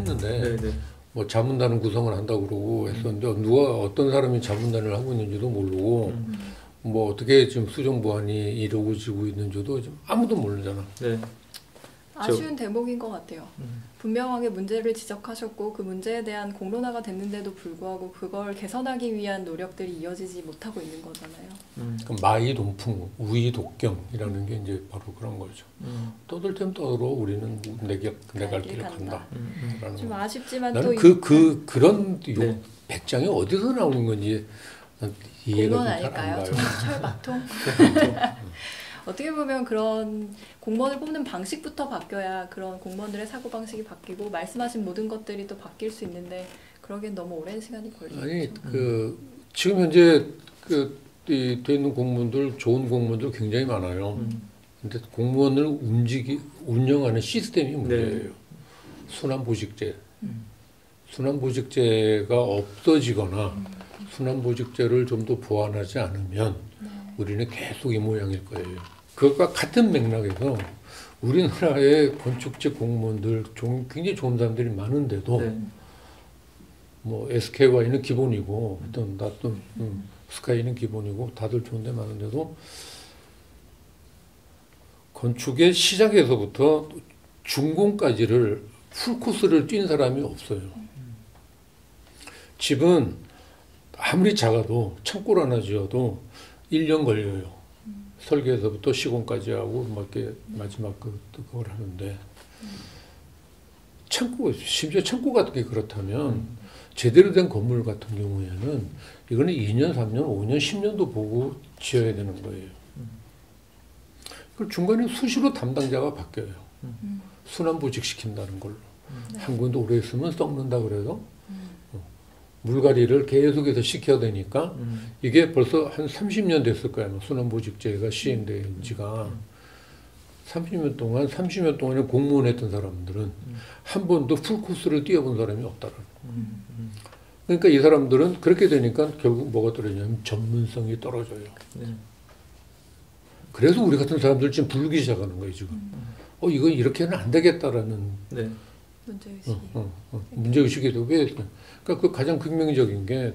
했는데 네네. 뭐 자문단은 구성을 한다고 그러고 했었는데 누가 어떤 사람이 자문단을 하고 있는지도 모르고 뭐 어떻게 지금 수정보완이 이루어지고 있는지도 지금 아무도 모르잖아. 네. 아쉬운 대목인 것 같아요. 분명하게 문제를 지적하셨고 그 문제에 대한 공론화가 됐는데도 불구하고 그걸 개선하기 위한 노력들이 이어지지 못하고 있는 거잖아요. 그 마이동풍, 우이독경이라는 게 이제 바로 그런 거죠. 떠들 땐 떠들어 우리는 내 갈 길을 간다. 좀 아쉽지만 나는 또 그런 네. 백장이 어디서 나오는 건지 이해가 공무원 좀 잘 안 아닐까요? 가요. 철박통? 어떻게 보면 그런 공무원을 뽑는 방식부터 바뀌어야 그런 공무원들의 사고방식이 바뀌고 말씀하신 모든 것들이 또 바뀔 수 있는데 그러기엔 너무 오랜 시간이 걸리죠. 아니 지금 현재 돼 있는 공무원들 좋은 공무원들 굉장히 많아요. 근데 공무원을 운영하는 시스템이 문제예요. 순환보직제. 순환보직제가 없어지거나 순환보직제를 좀 더 보완하지 않으면 우리는 계속 이 모양일 거예요. 그것과 같은 맥락에서 우리나라의 건축직 공무원들 굉장히 좋은 사람들이 많은데도 네. 뭐 SKY는 기본이고 어떤 나또 스카이는 기본이고 다들 좋은 데 많은데도 건축의 시작에서부터 준공까지를 풀코스를 뛴 사람이 없어요. 집은 아무리 작아도 창고를 하나 지어도 1년 걸려요. 설계에서부터 시공까지 하고 막 이렇게 마지막 그걸 하는데 심지어 창고 같은 게 그렇다면 제대로 된 건물 같은 경우에는 이거는 2년, 3년, 5년, 10년도 보고 지어야 되는 거예요. 그 중간에 수시로 담당자가 바뀌어요. 순환보직 시킨다는 걸로. 한 군데 오래 있으면 썩는다 그래서 물갈이를 계속해서 시켜야 되니까 이게 벌써 한 30년 됐을 거예요. 순환보직제가 시행된 지가 30년 동안에 공무원 했던 사람들은 한 번도 풀코스를 뛰어본 사람이 없다라는 거예요. 그러니까 이 사람들은 그렇게 되니까 결국 뭐가 떨어지냐면 전문성이 떨어져요. 네. 그래서 우리 같은 사람들 지금 부르기 시작하는 거예요, 지금. 이건 이렇게는 안 되겠다라는 네. 문제의식이. 문제의식이 왜, 그러니까 그 가장 극명적인 게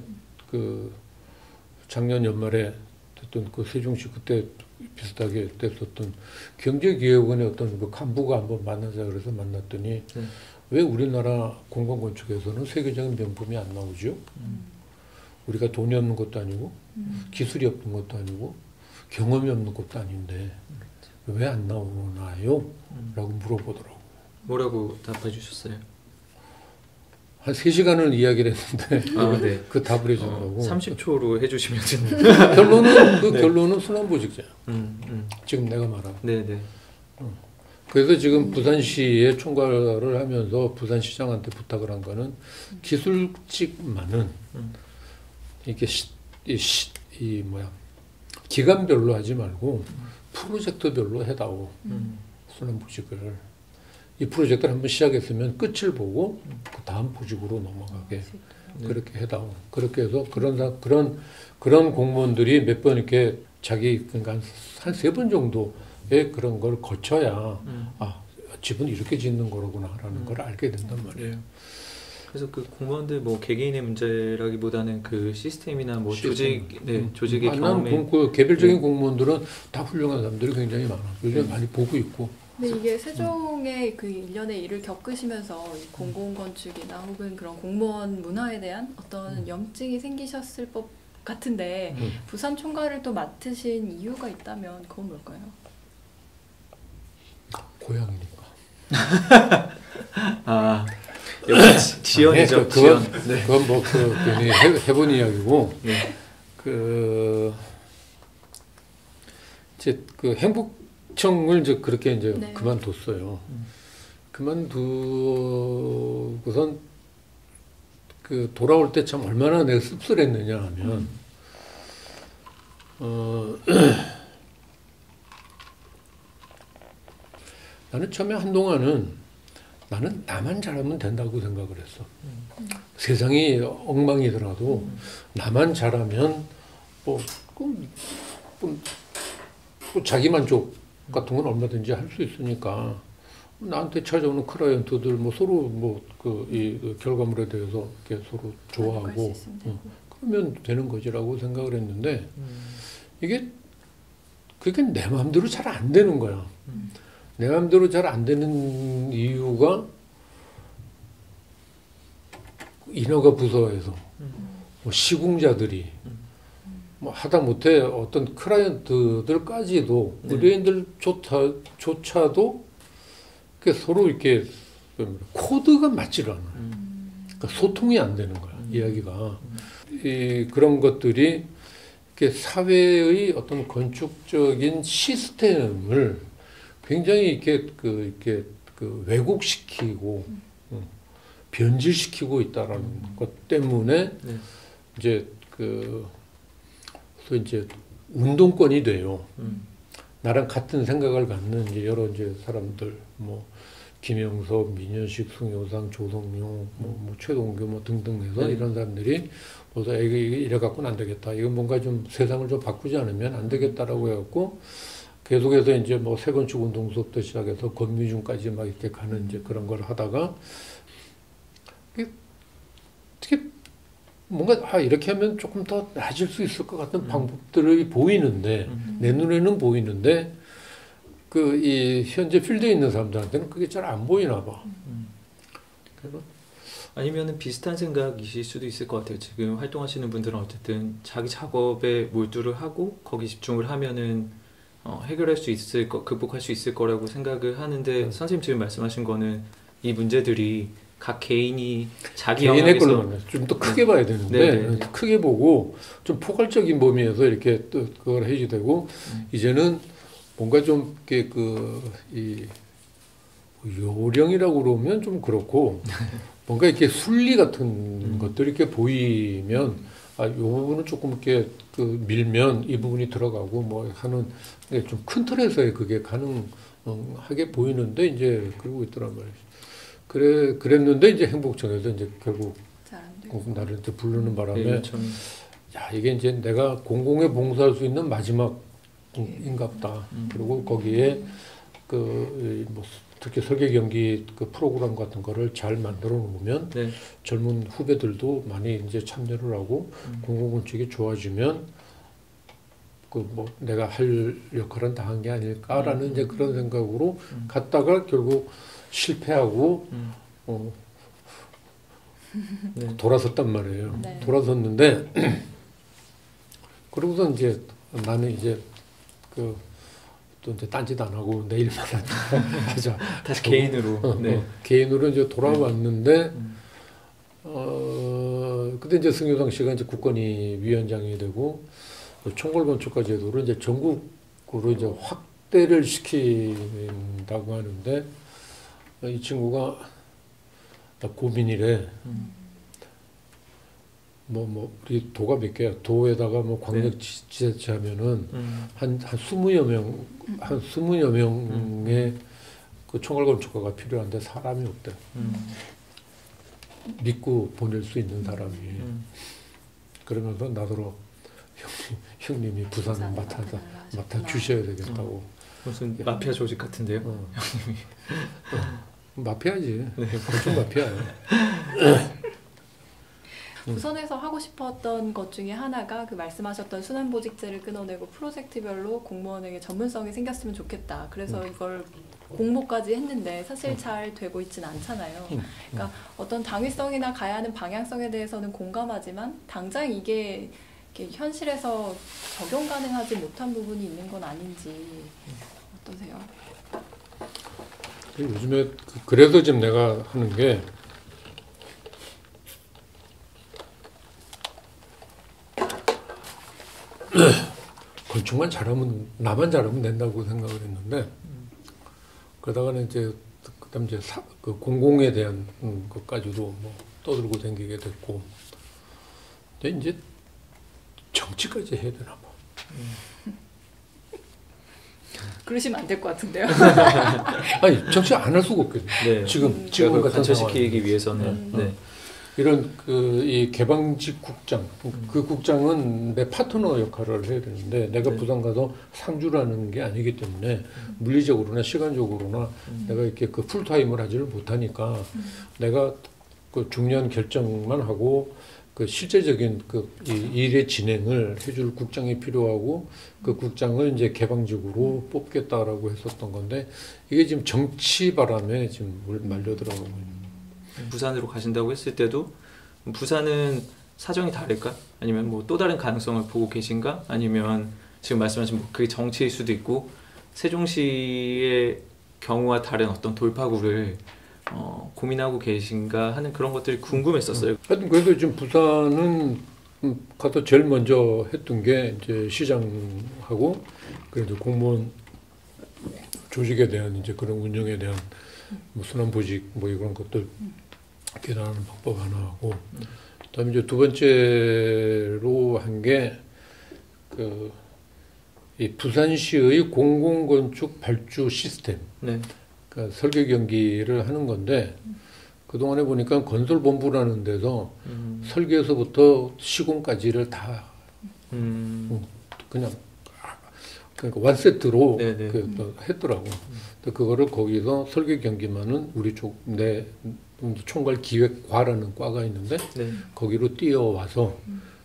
작년 연말에 됐던 세종시 그때 비슷하게 됐었던 경제기획원의 어떤 그 간부가 한번 만나자 그래서 만났더니 왜 우리나라 공간건축에서는 세계적인 명품이 안 나오죠? 우리가 돈이 없는 것도 아니고 기술이 없는 것도 아니고 경험이 없는 것도 아닌데 왜 안 나오나요? 라고 물어보더라고요. 뭐라고 답해 주셨어요? 한 3시간을 이야기를 했는데 네. 그 답을 해주더라고. 30초로 해주시면 결론은 순환보직자야. 지금 내가 말한. 네네. 그래서 지금 부산시에 총괄을 하면서 부산시장한테 부탁을 한 거는 기술직만은 이게 기간별로 하지 말고 프로젝트별로 해다오. 순환보직을. 이 프로젝트를 한번 시작했으면 끝을 보고 그 다음 보직으로 넘어가게 그렇게 해다오. 그렇게 해서 그런 공무원들이 몇 번 이렇게 그러니까 한 3번 정도의 그런 걸 거쳐야 집은 이렇게 짓는 거로구나라는 걸 알게 된단 말이에요. 그래서 그 공무원들 뭐 개개인의 문제라기보다는 그 시스템이나 뭐 조직의 경험에 그 개별적인 공무원들은 다 훌륭한 사람들이 굉장히 많아. 요즘 많이 보고 있고. 근데 이게 세종의 그 일련의 일을 겪으시면서 이 공공건축이나 혹은 그런 공무원 문화에 대한 어떤 염증이 생기셨을 법 같은데 부산 총괄을 또 맡으신 이유가 있다면 그건 뭘까요? 고향이니까. 역시 지연이죠. 지연. 그건 뭐 괜히 해본 이야기고. 네. 이제 행복청을 이제 그렇게 이제 그만뒀어요. 그만두고선 돌아올 때 참 얼마나 내가 씁쓸했느냐 하면 나는 처음에 한동안은 나는 나만 잘하면 된다고 생각을 했어. 세상이 엉망이더라도 나만 잘하면 뭐 자기 만족 같은 건 얼마든지 할 수 있으니까 나한테 찾아오는 클라이언트들 뭐 서로 뭐 이 결과물에 대해서 이렇게 서로 좋아하고 그러면 되는 거지라고 생각을 했는데 이게 그게 내 마음대로 잘 안 되는 거야. 내 마음대로 잘 안 되는 이유가 인허가 부서에서 뭐 시공자들이 뭐 하다못해 어떤 클라이언트들까지도 네. 의뢰인들조차도 서로 이렇게 코드가 맞지를 않아요. 그러니까 소통이 안 되는 거야, 이야기가. 그런 것들이 이렇게 사회의 어떤 건축적인 시스템을 굉장히 이렇게 왜곡시키고 변질시키고 있다라는 것 때문에 네. 이제 이제 운동권이 돼요. 나랑 같은 생각을 갖는 이제 여러 이제 사람들, 뭐 김영석, 민현식, 승효상, 조성용, 뭐 최동규 뭐 등등 해서 네. 이런 사람들이 모두 이게 이래 갖고는 안 되겠다. 이건 뭔가 좀 세상을 좀 바꾸지 않으면 안 되겠다라고 해갖고 계속해서 이제 뭐 새건축 운동 수업부터 시작해서 건미중까지 막 이렇게 가는 이제 그런 걸 하다가 어떻게 뭔가 이렇게 하면 조금 더 나아질 수 있을 것 같은 방법들이 보이는데 내 눈에는 보이는데 이 현재 필드에 있는 사람들한테는 그게 잘 안 보이나 봐. 그래서 아니면은 비슷한 생각이실 수도 있을 것 같아요. 지금 활동하시는 분들은 어쨌든 자기 작업에 몰두를 하고 거기 집중을 하면은 해결할 수 있을 거, 극복할 수 있을 거라고 생각을 하는데 선생님 지금 말씀하신 거는 이 문제들이 각 개인이 자기 개인의 영역에서 걸로 좀 더 크게 봐야 되는데 크게 보고 좀 포괄적인 범위에서 이렇게 또 그걸 해야 되고 이제는 뭔가 좀 이렇게 이 요령이라고 그러면 좀 그렇고 뭔가 이렇게 순리 같은 것들이 이렇게 보이면 요 부분은 조금 이렇게 밀면 이 부분이 들어가고 뭐 하는 좀 큰 틀에서의 그게 가능하게 보이는데 이제 그러고 있더란 말이죠. 그랬는데 이제 행복청에서 이제 결국 나를 이제 부르는 바람에 네, 야 이게 이제 내가 공공에 봉사할 수 있는 마지막인갑다. 그리고 거기에 뭐 특히 설계 경기 프로그램 같은 거를 잘 만들어 놓으면 네. 젊은 후배들도 많이 이제 참여를 하고 공공건축이 좋아지면 뭐 내가 할 역할은 다 한 게 아닐까라는 이제 그런 생각으로 갔다가 결국 실패하고 네. 돌아섰단 말이에요. 네. 돌아섰는데 그러고서 이제 나는 이제 또 이제 딴짓 안 하고 내일만 하자. 다시 개인으로. 네. 개인으로 이제 돌아왔는데 그때 이제 승효상 씨가 이제 국건위 위원장이 되고 총괄건축가제도로 이제 전국으로 이제 확대를 시킨다고 하는데 이 친구가 고민이래. 뭐 우리 도가 몇 개야? 도에다가 뭐 광역지자체 하면은 한 20여 명, 한 20여 명의 그 총괄건축가가 필요한데 사람이 없대. 믿고 보낼 수 있는 사람이. 그러면서 나더러 형님이 부산을 맡아 주셔야 되겠다고. 무슨 마피아 조직 같은데요? 마피아지. 건축 마피아야. 부산에서 하고 싶었던 것 중에 하나가 그 말씀하셨던 순환보직제를 끊어내고 프로젝트별로 공무원에게 전문성이 생겼으면 좋겠다. 그래서 이걸 공모까지 했는데 사실 잘 되고 있지는 않잖아요. 그러니까 어떤 당위성이나 가야 하는 방향성에 대해서는 공감하지만 당장 이게 이렇게 현실에서 적용 가능하지 못한 부분이 있는 건 아닌지 어떠세요? 요즘에 그래서 지금 내가 하는 게 건축만 잘하면 나만 잘하면 된다고 생각을 했는데 그러다가는 이제 그다음 이제 그 공공에 대한 것까지도 뭐 떠들고 다니게 됐고 근데 이제 정치까지 해야 되나 봐. 그러시면 안 될 것 같은데요. 아니 정치 안 할 수가 없겠네. 네. 지금 그걸 같은 관철시키기 위해서는. 네. 이런 이 개방직 국장, 그 국장은 내 파트너 역할을 해야 되는데 내가 네. 부산 가서 상주라는 게 아니기 때문에 물리적으로나 시간적으로나 내가 이렇게 그 풀타임을 하지를 못하니까 내가 그 중요한 결정만 하고 그 실제적인 이 일의 진행을 해줄 국장이 필요하고 그 국장을 이제 개방직으로 뽑겠다라고 했었던 건데 이게 지금 정치 바람에 지금 말려 들어가고 있는. 부산으로 가신다고 했을 때도 부산은 사정이 다를까? 아니면 뭐 또 다른 가능성을 보고 계신가? 아니면 지금 말씀하신 뭐 그게 정치일 수도 있고 세종시의 경우와 다른 어떤 돌파구를 고민하고 계신가 하는 그런 것들이 궁금했었어요. 하여튼 그래서 지금 부산은 가서 제일 먼저 했던 게 이제 시장하고 그래도 공무원 조직에 대한 이제 그런 운영에 대한 뭐 순환보직 뭐 이런 것들 계산하는 방법 하나 하고 그다음에 이제 두 번째로 한 게 이 부산시의 공공건축 발주 시스템. 네. 그러니까 설계 경기를 하는 건데 그동안에 보니까 건설본부라는 데서 설계에서부터 시공까지를 다 그냥 그러니까 원세트로 했더라고. 그거를 거기서 설계 경기만은 우리 쪽 내 총괄 기획과라는 과가 있는데 네. 거기로 뛰어와서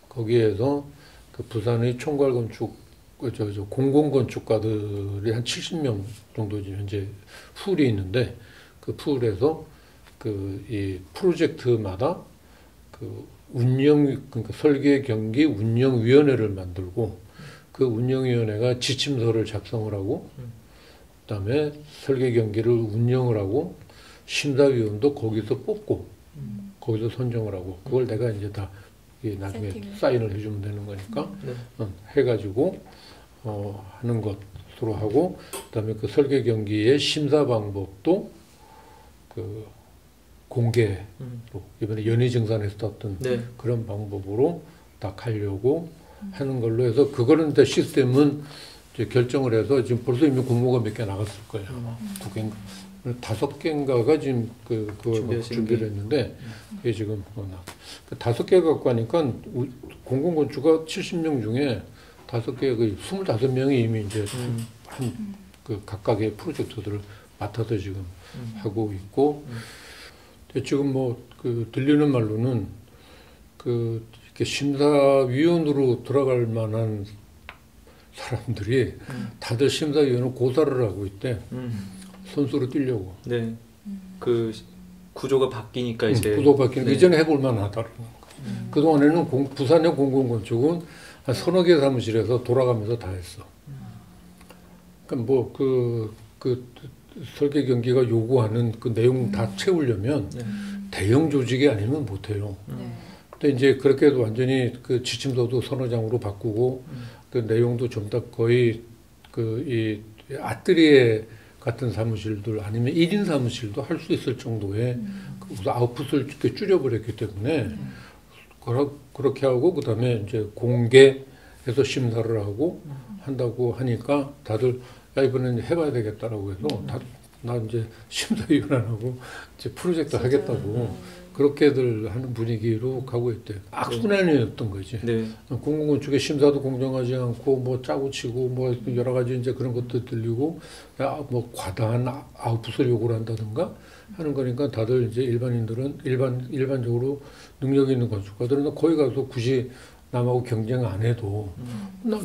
거기에서 그 부산의 총괄 건축 공공건축가들이 한 70명 정도 현재 풀이 있는데 그 풀에서 이 프로젝트마다 그러니까 설계 경기 운영위원회를 만들고 그 운영위원회가 지침서를 작성을 하고 그다음에 설계 경기를 운영을 하고 심사위원도 거기서 뽑고 거기서 선정을 하고 그걸 내가 이제 다 나중에 사인을 해주면 되는 거니까 해가지고 하는 것으로 하고 그다음에 그 설계 경기의 심사 방법도 그 공개로 이번에 연희증산에서 떴던 그런 방법으로 다 가려고 하는 걸로 해서 그거는 이제 시스템은 이제 결정을 해서 지금 벌써 이미 공모가 몇 개 나갔을 거예요. 9개인가 5개인가가 지금 그걸 준비를 했는데 그게 지금 5개 갖고 하니까 공공건축가 70명 중에 5개 그 25명이 이미 이제 한 그 각각의 프로젝트들을 맡아서 지금 하고 있고 지금 뭐 그 들리는 말로는 이렇게 심사위원으로 들어갈 만한 사람들이 다들 심사위원을 고사를 하고 있대. 선수로 뛰려고. 네. 그 구조가 바뀌니까 이제. 구조가 바뀌니까 이전에 해볼 만하다는 거. 그동안에는 부산의 공공건축은 한 서너 개 사무실에서 돌아가면서 다 했어. 그러니까 뭐 그 설계 경기가 요구하는 그 내용 다 채우려면 대형 조직이 아니면 못 해요. 근데 이제 그렇게 해도 완전히 그 지침서도 서너 장으로 바꾸고 그 내용도 좀 더 거의 이 아뜨리에 같은 사무실들 아니면 1인 사무실도 할 수 있을 정도의 아웃풋을 줄여버렸기 때문에 그렇게 하고 그다음에 이제 공개해서 심사를 하고 한다고 하니까 다들 야 이번엔 해봐야 되겠다라고 해서 나 이제 심사위원 안 하고 이제 프로젝트 하겠다고 그렇게들 하는 분위기로 가고 있대요. 악순환이었던 거지. 네. 공공건축의 심사도 공정하지 않고 뭐 짜고 치고 뭐 여러 가지 이제 그런 것도 들리고 뭐 과다한 아웃풋을 요구를 한다든가 하는 거니까 다들 이제 일반적으로 능력 있는 건축가들은 거기 가서 굳이 남하고 경쟁 안 해도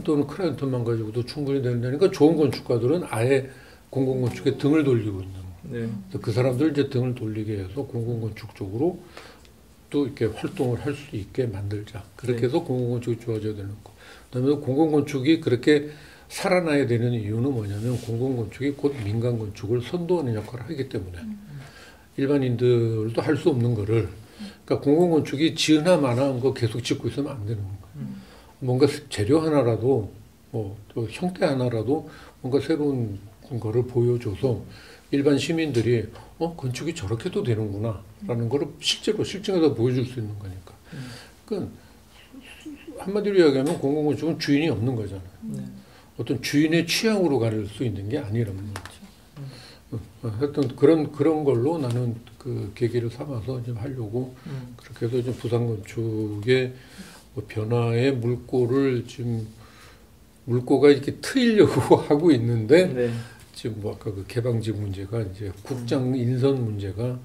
또는 클라이언트만 가지고도 충분히 된다니까 좋은 건축가들은 아예 공공건축에 등을 돌리고 있는 거예요. 그 사람들 이제 등을 돌리게 해서 공공건축 쪽으로 또 이렇게 활동을 할 수 있게 만들자. 그렇게 해서 공공건축이 좋아져야 되는 거. 그다음에 공공건축이 그렇게 살아나야 되는 이유는 뭐냐면 공공건축이 곧 민간건축을 선도하는 역할을 하기 때문에 일반인들도 할 수 없는 거를 그러니까 공공건축이 지으나 마나 거 계속 짓고 있으면 안 되는 거예요. 뭔가 재료 하나라도 뭐 또 형태 하나라도 뭔가 새로운 거를 보여줘서 일반 시민들이 건축이 저렇게도 되는구나 라는 거를 실제로 실증에서 보여줄 수 있는 거니까. 그러니까 한마디로 이야기하면 공공건축은 주인이 없는 거잖아요. 어떤 주인의 취향으로 갈 수 있는 게 아니라는 거죠. 하여튼 그런 걸로 나는 그 계기를 삼아서 좀 하려고 그렇게 해서 좀 부산건축의 뭐 변화의 물꼬를 지금 물꼬가 이렇게 트이려고 하고 있는데 네. 지금 뭐 아까 그 개방직 문제가 이제 국장 인선 문제가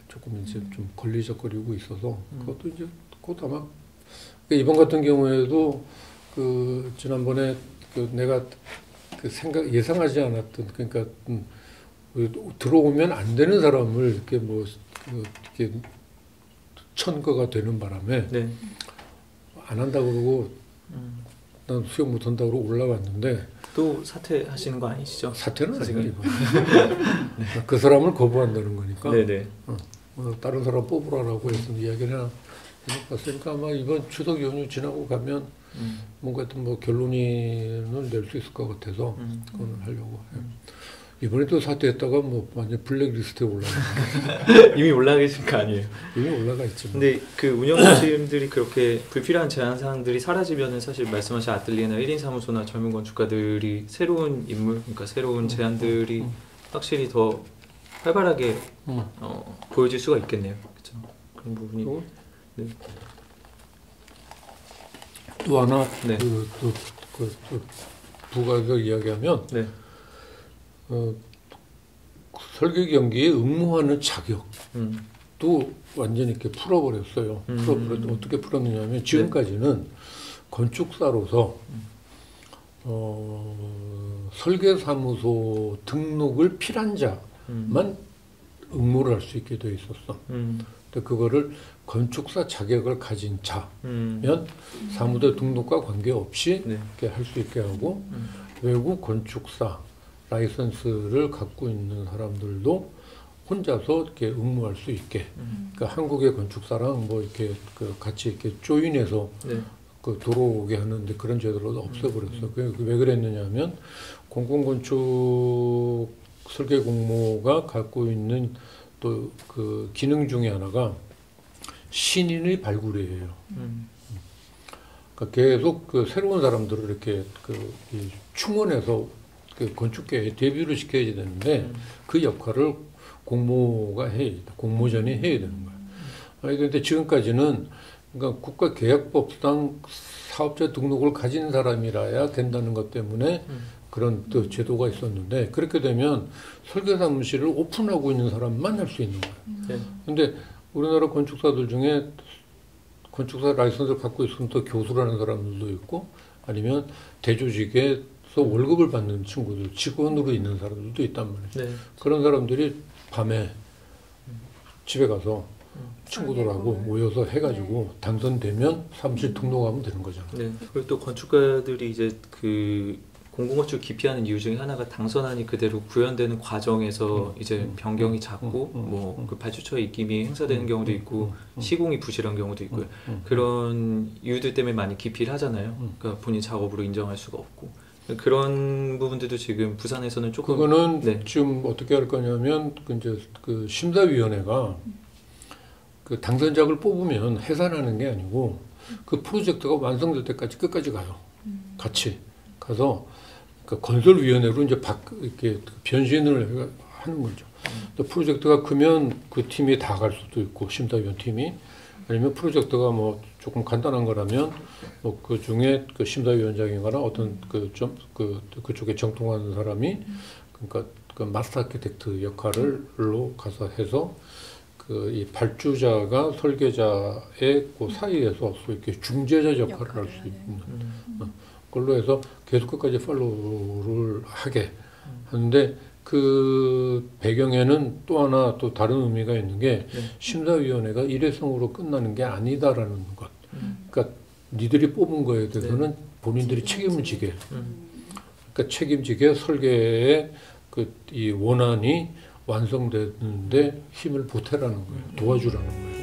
조금 이제 좀 걸리적거리고 있어서 그것도 이제 곧 아마 이번 같은 경우에도 그 지난번에 그 내가 그 예상하지 않았던 그러니까 들어오면 안 되는 사람을 이렇게 뭐 이렇게 천거가 되는 바람에 네. 안 한다 그러고 난 수영 못 한다 그러고 올라갔는데 또 사퇴하시는 거 아니시죠? 사퇴는 아니고 네. 그 사람을 거부한다는 거니까 네네. 다른 사람 뽑으라고 해서 이야기를 해봤으니까 아마 이번 추석 연휴 지나고 가면 뭔가 어떤 뭐 결론을 낼 수 있을 것 같아서 그거는 하려고 해요. 이번에 또 사퇴했다가 뭐 완전 블랙리스트에 올라가. 이미 올라가 계신 거 아니에요? 이미 올라가 있지. 뭐. 근데 그 운영진들이 그렇게 불필요한 제한 사항들이 사라지면은 사실 말씀하신 아뜰리에나 1인 사무소나 젊은 건축가들이 새로운 인물, 그러니까 새로운 제안들이 확실히 더 활발하게 보여질 수가 있겠네요. 그렇죠? 그런 부분이. 네. 또 하나 네. 부가에서 이야기하면 네. 설계 경기에 응모하는 자격도 완전히 이렇게 풀어버렸어요. 풀어버렸는데 어떻게 풀었느냐면 지금까지는 건축사로서 설계사무소 등록을 필요한 자만 응모를 할 수 있게 돼 있었어. 근데 그거를 건축사 자격을 가진 자면 사무대 등록과 관계없이 네. 이렇게 할 수 있게 하고 외국 건축사 라이선스를 갖고 있는 사람들도 혼자서 이렇게 응모할 수 있게. 그러니까 한국의 건축사랑 뭐 이렇게 그 같이 이렇게 조인해서 네. 그 들어오게 하는데 그런 제도를 없애버렸어. 왜 그랬느냐면 공공건축 설계 공모가 갖고 있는 또 그 기능 중에 하나가 신인의 발굴이에요. 그러니까 계속 그 새로운 사람들을 이렇게 이 충원해서 그 건축계에 데뷔를 시켜야 되는데 그 역할을 공모가 공모전이 해야 되는 거예요. 그런데 지금까지는 그러니까 국가계약법상 사업자 등록을 가진 사람이라야 된다는 것 때문에 그런 또 제도가 있었는데 그렇게 되면 설계사무실을 오픈하고 있는 사람만 할 수 있는 거예요. 그런데 우리나라 건축사들 중에 건축사 라이선스를 갖고 있으면 또 교수라는 사람들도 있고 아니면 대조직에서 월급을 받는 친구들, 직원으로 있는 사람들도 있단 말이죠. 네. 그런 사람들이 밤에 집에 가서 친구들하고 모여서 해가지고 당선되면 사무실 등록하면 되는 거잖아요. 네. 그리고 또 건축가들이 이제 그 공공건축 기피하는 이유 중에 하나가 당선안이 그대로 구현되는 과정에서 이제 변경이 잦고 뭐 그 발주처의 입김이 행사되는 경우도 있고 시공이 부실한 경우도 있고요. 그런 이유들 때문에 많이 기피를 하잖아요. 그러니까 본인 작업으로 인정할 수가 없고 그런 부분들도 지금 부산에서는 조금 그거는 네. 지금 어떻게 할 거냐면 이제 그 심사위원회가 그 당선작을 뽑으면 해산하는 게 아니고 그 프로젝트가 완성될 때까지 끝까지 가요. 같이 가서 그 건설위원회로 이제 이렇게 변신을 하는 거죠. 또 프로젝트가 크면 그 팀이 다 갈 수도 있고 심사위원 팀이 아니면 프로젝트가 뭐 조금 간단한 거라면 뭐 그 중에 그 심사위원장이거나 어떤 그쪽에 정통하는 사람이 그러니까 그 마스터 아키텍트 역할로 가서 해서 그 이 발주자가 설계자의 그 사이에서 이렇게 중재자 역할을 할 수 있는 걸로 해서 계속 끝까지 팔로우를 하게 하는데 그 배경에는 또 하나 또 다른 의미가 있는 게 심사위원회가 일회성으로 끝나는 게 아니다라는 것. 그러니까 니들이 뽑은 거에 대해서는 본인들이 책임을 지게. 그러니까 책임지게 설계의 이 원안이 완성되는데 힘을 보태라는 거예요. 도와주라는 거예요.